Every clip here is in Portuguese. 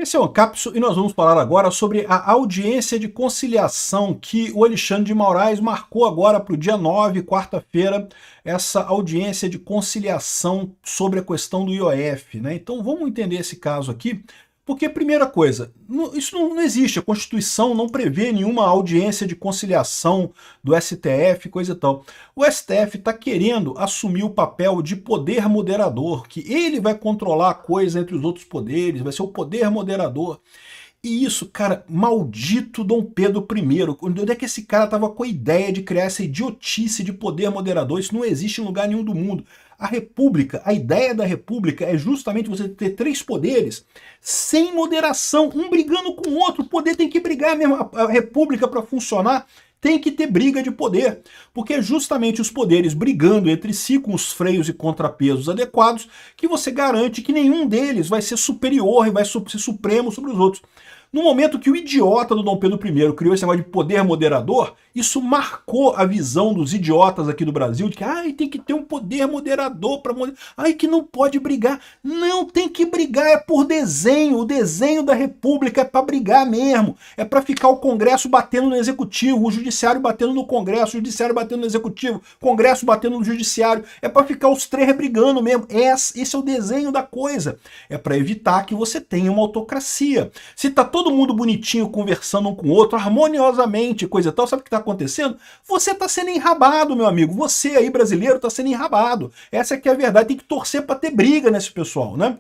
Esse é o Ancapso e nós vamos falar agora sobre a audiência de conciliação que o Alexandre de Moraes marcou agora para o dia 9, quarta-feira, essa audiência de conciliação sobre a questão do IOF, né? Então vamos entender esse caso aqui, porque primeira coisa, isso não existe, a Constituição não prevê nenhuma audiência de conciliação do STF, coisa e tal. O STF está querendo assumir o papel de poder moderador, que ele vai controlar a coisa entre os outros poderes, vai ser o poder moderador. E isso, cara, maldito Dom Pedro I. Onde é que esse cara tava com a ideia de criar essa idiotice de poder moderador? Isso não existe em lugar nenhum do mundo. A República, a ideia da República é justamente você ter três poderes sem moderação, um brigando com o outro. O poder tem que brigar mesmo. A República, para funcionar, tem que ter briga de poder, porque é justamente os poderes brigando entre si com os freios e contrapesos adequados que você garante que nenhum deles vai ser superior e vai ser supremo sobre os outros. No momento que o idiota do Dom Pedro I criou esse negócio de poder moderador, isso marcou a visão dos idiotas aqui do Brasil de que tem que ter um poder moderador para que não pode brigar. Não tem que brigar, é por desenho. O desenho da República é para brigar mesmo. É para ficar o Congresso batendo no Executivo, o Judiciário batendo no Congresso, o Judiciário batendo no Executivo, o Congresso batendo no Judiciário. É para ficar os três brigando mesmo. Esse é o desenho da coisa. É para evitar que você tenha uma autocracia. Se tá todo mundo bonitinho conversando um com o outro, harmoniosamente, coisa e tal, sabe o que está acontecendo? Você está sendo enrabado, meu amigo. Você aí, brasileiro, está sendo enrabado. Essa aqui é a verdade. Tem que torcer para ter briga nesse pessoal, né?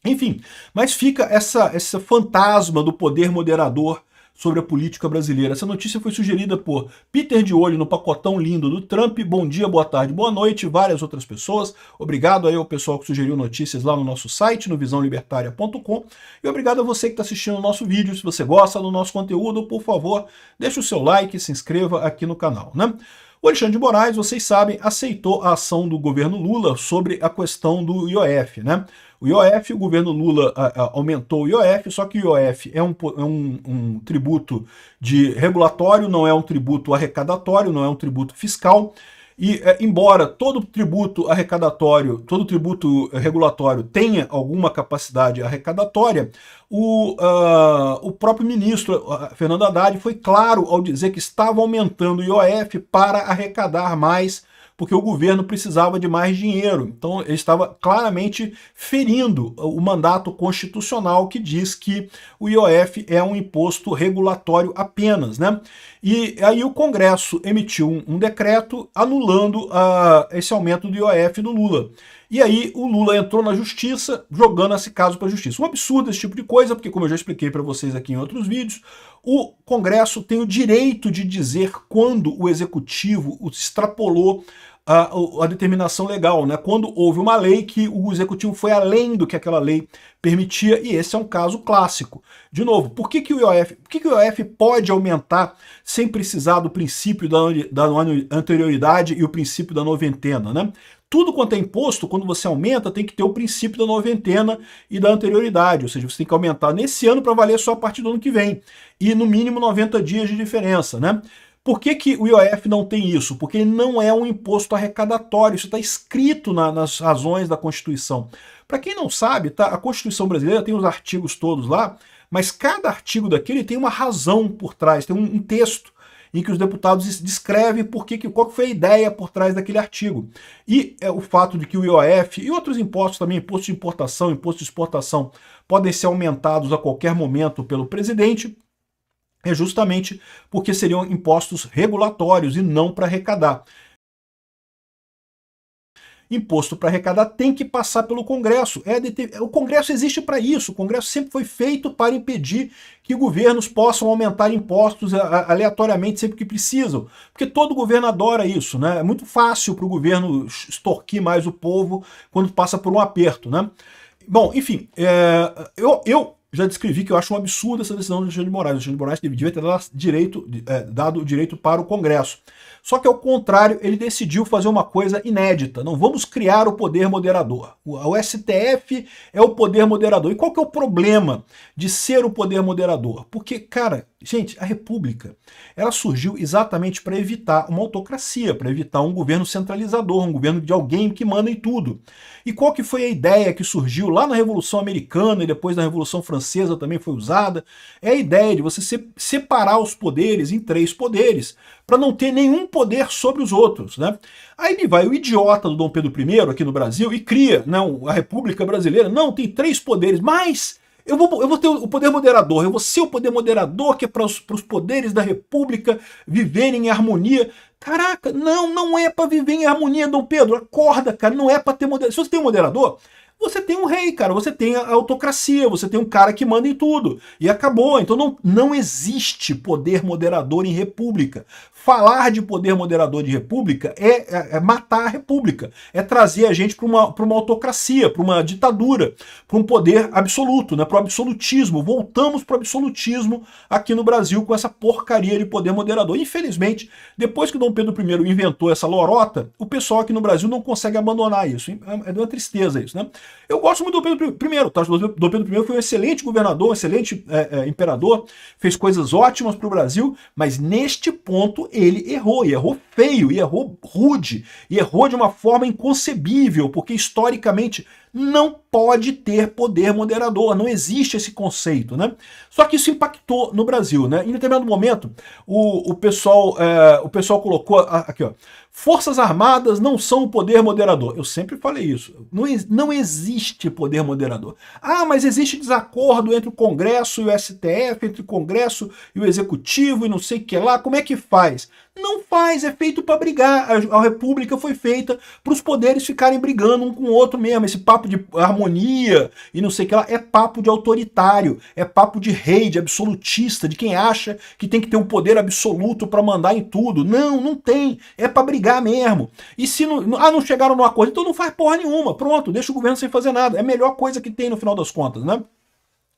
Enfim, mas fica essa fantasma do poder moderador sobre a política brasileira. Essa notícia foi sugerida por Peter de Olho no pacotão lindo do Trump. Bom dia, boa tarde, boa noite, várias outras pessoas. Obrigado aí ao pessoal que sugeriu notícias lá no nosso site, no visãolibertaria.com. E obrigado a você que está assistindo o nosso vídeo. Se você gosta do nosso conteúdo, por favor, deixe o seu like e se inscreva aqui no canal, né? O Alexandre de Moraes, vocês sabem, aceitou a ação do governo Lula sobre a questão do IOF, né? O IOF, o governo Lula aumentou o IOF, só que o IOF é um tributo de regulatório, não é um tributo arrecadatório, não é um tributo fiscal. E embora todo tributo arrecadatório, todo tributo regulatório tenha alguma capacidade arrecadatória, o próprio ministro Fernando Haddad foi claro ao dizer que estava aumentando o IOF para arrecadar mais, porque o governo precisava de mais dinheiro. Então ele estava claramente ferindo o mandato constitucional que diz que o IOF é um imposto regulatório apenas, né? E aí o Congresso emitiu um decreto anulando esse aumento do IOF do Lula. E aí o Lula entrou na justiça, jogando esse caso para a justiça. Um absurdo esse tipo de coisa, porque como eu já expliquei para vocês aqui em outros vídeos, o Congresso tem o direito de dizer quando o Executivo extrapolou a determinação legal, né? Quando houve uma lei que o Executivo foi além do que aquela lei permitia, e esse é um caso clássico. De novo, por que o IOF pode aumentar sem precisar do princípio da anterioridade e o princípio da noventena, né? Tudo quanto é imposto, quando você aumenta, tem que ter o princípio da noventena e da anterioridade, ou seja, você tem que aumentar nesse ano para valer só a partir do ano que vem, e no mínimo 90 dias de diferença, né? Por que o IOF não tem isso? Porque ele não é um imposto arrecadatório, isso está escrito nas razões da Constituição. Para quem não sabe, tá, a Constituição brasileira tem os artigos todos lá, mas cada artigo daquele tem uma razão por trás, tem um texto em que os deputados descrevem qual foi a ideia por trás daquele artigo. E o fato de que o IOF e outros impostos também, imposto de importação, imposto de exportação, podem ser aumentados a qualquer momento pelo presidente, é justamente porque seriam impostos regulatórios e não para arrecadar. Imposto para arrecadar tem que passar pelo Congresso. O Congresso existe para isso. O Congresso sempre foi feito para impedir que governos possam aumentar impostos aleatoriamente sempre que precisam. Porque todo governo adora isso, né? É muito fácil para o governo extorquir mais o povo quando passa por um aperto, né? Bom, enfim, eu já descrevi que eu acho um absurdo essa decisão do Alexandre de Moraes. O Alexandre de Moraes devia ter dado direito para o Congresso. Só que, ao contrário, ele decidiu fazer uma coisa inédita. Não vamos criar o poder moderador. O STF é o poder moderador. E qual que é o problema de ser o poder moderador? Porque, cara, Gente, a República, ela surgiu exatamente para evitar uma autocracia, para evitar um governo centralizador, um governo de alguém que manda em tudo. E qual que foi a ideia que surgiu lá na Revolução Americana e depois na Revolução Francesa também foi usada? É a ideia de você separar os poderes em 3 poderes, para não ter nenhum poder sobre os outros, né? Aí me vai o idiota do Dom Pedro I aqui no Brasil e cria, não, a República Brasileira, não, tem 3 poderes, mas eu vou ter o poder moderador, eu vou ser o poder moderador que é para os poderes da República viverem em harmonia. Caraca, não é para viver em harmonia, Dom Pedro, acorda, cara, não é para ter moderador. Se você tem um moderador, você tem um rei, cara, você tem a autocracia, você tem um cara que manda em tudo. E acabou, então não existe poder moderador em república. Falar de poder moderador de república é matar a república, é trazer a gente para uma autocracia, para uma ditadura, para um poder absoluto, né, para o absolutismo. Voltamos para o absolutismo aqui no Brasil com essa porcaria de poder moderador. Infelizmente, depois que Dom Pedro I inventou essa lorota, o pessoal aqui no Brasil não consegue abandonar isso. É de uma tristeza isso, né? Eu gosto muito do Dom Pedro I, tá? Dom Pedro I foi um excelente governador, um excelente imperador, fez coisas ótimas para o Brasil, mas neste ponto ele errou, e errou feio, e errou rude, e errou de uma forma inconcebível, porque historicamente não pode ter poder moderador, não existe esse conceito, né? Só que isso impactou no Brasil, né? Em determinado momento, o pessoal colocou aqui, ó, Forças Armadas não são o poder moderador. Eu sempre falei isso. Não existe poder moderador. Ah, mas existe desacordo entre o Congresso e o STF, entre o Congresso e o Executivo e não sei o que lá. Como é que faz? Não faz, é feito para brigar. A República foi feita para os poderes ficarem brigando um com o outro mesmo. Esse papo de harmonia e não sei o que lá é papo de autoritário, é papo de rei, de absolutista, de quem acha que tem que ter um poder absoluto para mandar em tudo. Não tem. É para brigar mesmo. E se não chegaram no acordo, então não faz porra nenhuma. Pronto, deixa o governo sem fazer nada. É a melhor coisa que tem no final das contas, né?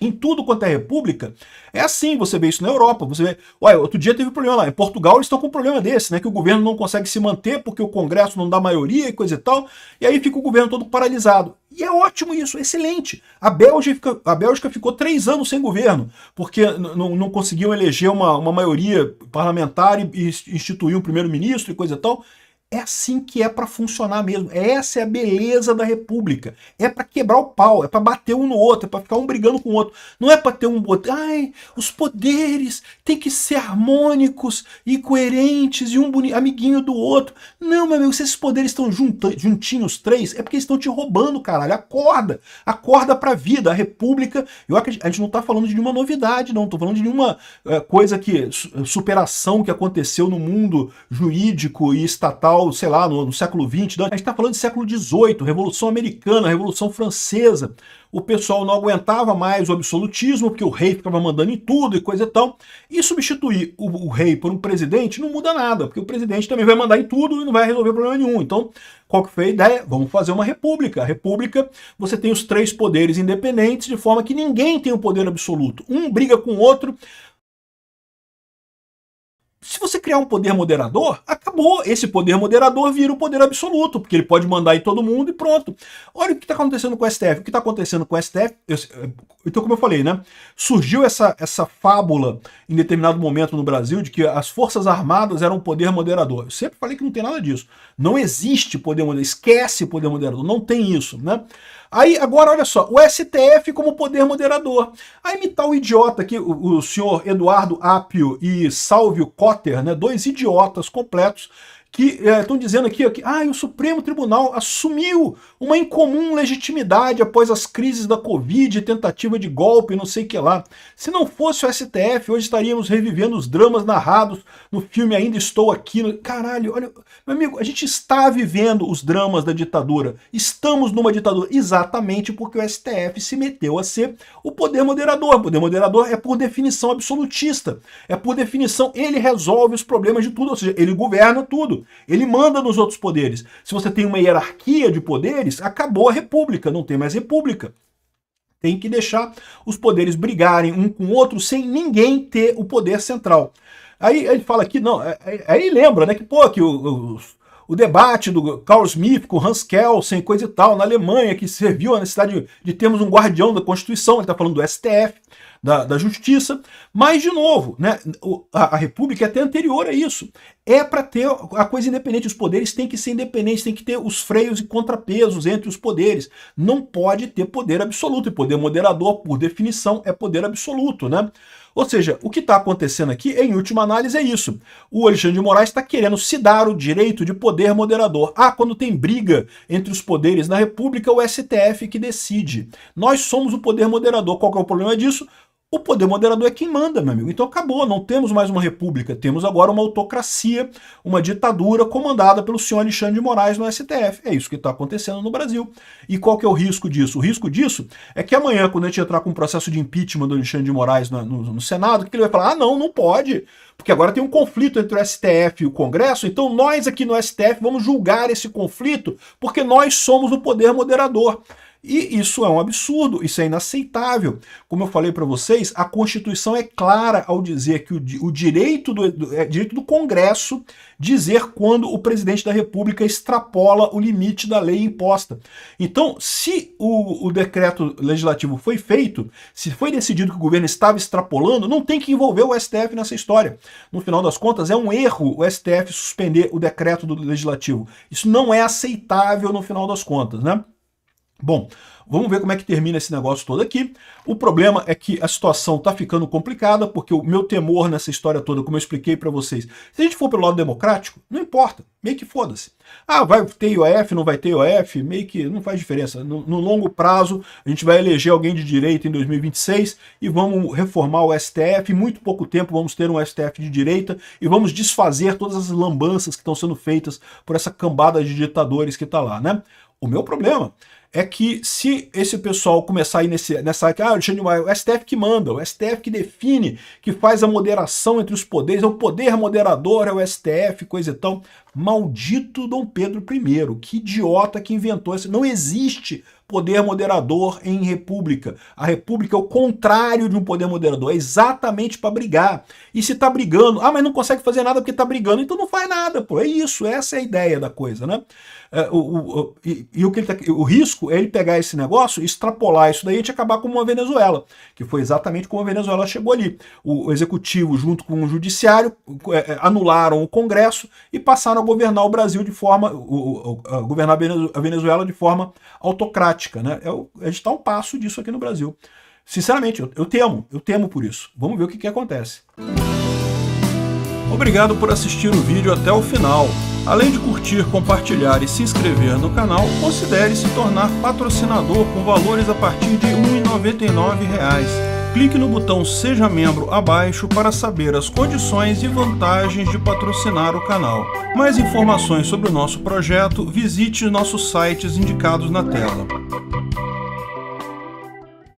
Em tudo quanto é república, é assim, você vê isso na Europa, você vê, olha, outro dia teve um problema lá, em Portugal eles estão com um problema desse, né, que o governo não consegue se manter porque o Congresso não dá maioria e coisa e tal, e aí fica o governo todo paralisado. E é ótimo isso, excelente. A Bélgica ficou 3 anos sem governo, porque não conseguiam eleger uma maioria parlamentar e instituir um primeiro-ministro e coisa e tal. É assim que é para funcionar mesmo. Essa é a beleza da República. É para quebrar o pau, é para bater um no outro, é para ficar um brigando com o outro. Não é para ter um... Ai, os poderes têm que ser harmônicos e coerentes e um amiguinho do outro. Não, meu amigo, se esses poderes estão juntinhos 3, é porque eles estão te roubando, caralho. Acorda. Acorda pra vida. A República... A gente não tá falando de nenhuma novidade, não. Tô falando de nenhuma coisa que... superação que aconteceu no mundo jurídico e estatal, sei lá, no século XX, a gente está falando de século XVIII, Revolução Americana, Revolução Francesa. O pessoal não aguentava mais o absolutismo, porque o rei ficava mandando em tudo e coisa e tal. E substituir o rei por um presidente não muda nada, porque o presidente também vai mandar em tudo e não vai resolver problema nenhum. Então, qual que foi a ideia? Vamos fazer uma república. A república, você tem os 3 poderes independentes, de forma que ninguém tem o poder absoluto. Um briga com o outro. Se você criar um poder moderador, acabou. Esse poder moderador vira o poder absoluto, porque ele pode mandar em todo mundo e pronto. Olha o que está acontecendo com o STF. O que está acontecendo com o STF... Então, como eu falei, né? Surgiu essa fábula em determinado momento no Brasil de que as Forças Armadas eram um poder moderador. Eu sempre falei que não tem nada disso. Não existe poder moderador. Esquece poder moderador. Não tem isso, né? Aí, agora, olha só, o STF como poder moderador. Aí me tá o idiota aqui, o senhor Eduardo Apio e Sálvio Cotter, né, 2 idiotas completos, que estão dizendo aqui que o Supremo Tribunal assumiu uma incomum legitimidade após as crises da Covid, tentativa de golpe, não sei o que lá. Se não fosse o STF, hoje estaríamos revivendo os dramas narrados no filme Ainda Estou Aqui. Caralho, olha, meu amigo, a gente está vivendo os dramas da ditadura. Estamos numa ditadura exatamente porque o STF se meteu a ser o poder moderador. O poder moderador é por definição absolutista. É por definição, ele resolve os problemas de tudo, ou seja, ele governa tudo. Ele manda nos outros poderes. Se você tem uma hierarquia de poderes, acabou a república, não tem mais república. Tem que deixar os poderes brigarem um com o outro sem ninguém ter o poder central. Aí ele fala aqui, não, aí lembra, né, que pô, que o debate do Carl Smith com Hans Kelsen, coisa e tal, na Alemanha, que serviu a necessidade de termos um guardião da Constituição, ele está falando do STF. da justiça. Mas, de novo, né, a República é até anterior a isso. É para ter a coisa independente. Os poderes têm que ser independentes, tem que ter os freios e contrapesos entre os poderes. Não pode ter poder absoluto. E poder moderador, por definição, é poder absoluto, né? Ou seja, o que está acontecendo aqui, em última análise, é isso. O Alexandre de Moraes está querendo se dar o direito de poder moderador. Quando tem briga entre os poderes na República, o STF que decide. Nós somos o poder moderador. Qual que é o problema disso? O poder moderador é quem manda, meu amigo. Então acabou, não temos mais uma república, temos agora uma autocracia, uma ditadura comandada pelo senhor Alexandre de Moraes no STF. É isso que está acontecendo no Brasil. E qual que é o risco disso? O risco disso é que amanhã, quando a gente entrar com um processo de impeachment do Alexandre de Moraes no Senado, que ele vai falar, não pode, porque agora tem um conflito entre o STF e o Congresso, então nós aqui no STF vamos julgar esse conflito, porque nós somos o poder moderador. E isso é um absurdo, isso é inaceitável. Como eu falei para vocês, a Constituição é clara ao dizer que o direito do Congresso dizer quando o presidente da República extrapola o limite da lei imposta. Então, se o decreto legislativo foi feito, se foi decidido que o governo estava extrapolando, não tem que envolver o STF nessa história. No final das contas, é um erro o STF suspender o decreto do legislativo. Isso não é aceitável no final das contas, né? Bom, vamos ver como é que termina esse negócio todo aqui. O problema é que a situação está ficando complicada, porque o meu temor nessa história toda, como eu expliquei para vocês, se a gente for pelo lado democrático, não importa, meio que foda-se. Vai ter IOF, não vai ter IOF, meio que não faz diferença. No longo prazo, a gente vai eleger alguém de direita em 2026 e vamos reformar o STF. Em muito pouco tempo vamos ter um STF de direita e vamos desfazer todas as lambanças que estão sendo feitas por essa cambada de ditadores que está lá, né? O meu problema é que se esse pessoal começar a ir nessa Alexandre de Moraes, o STF que manda, o STF que define, que faz a moderação entre os poderes, é o poder moderador, é o STF, coisa e tal. Maldito Dom Pedro I, que idiota que inventou isso. Não existe poder moderador em república. A república é o contrário de um poder moderador, é exatamente para brigar. E se tá brigando, mas não consegue fazer nada porque tá brigando, então não faz nada, pô. É isso, essa é a ideia da coisa, né? O risco é ele pegar esse negócio, extrapolar isso daí e a gente acabar como uma Venezuela, que foi exatamente como a Venezuela chegou ali. O executivo junto com o judiciário anularam o Congresso e passaram a governar o Brasil de forma, governar a Venezuela de forma autocrática, né? A gente está a um passo disso aqui no Brasil. Sinceramente, eu temo por isso. Vamos ver o que acontece. Obrigado por assistir o vídeo até o final. Além de curtir, compartilhar e se inscrever no canal, considere se tornar patrocinador com valores a partir de R$ 1,99. Clique no botão Seja Membro abaixo para saber as condições e vantagens de patrocinar o canal. Mais informações sobre o nosso projeto, visite nossos sites indicados na tela.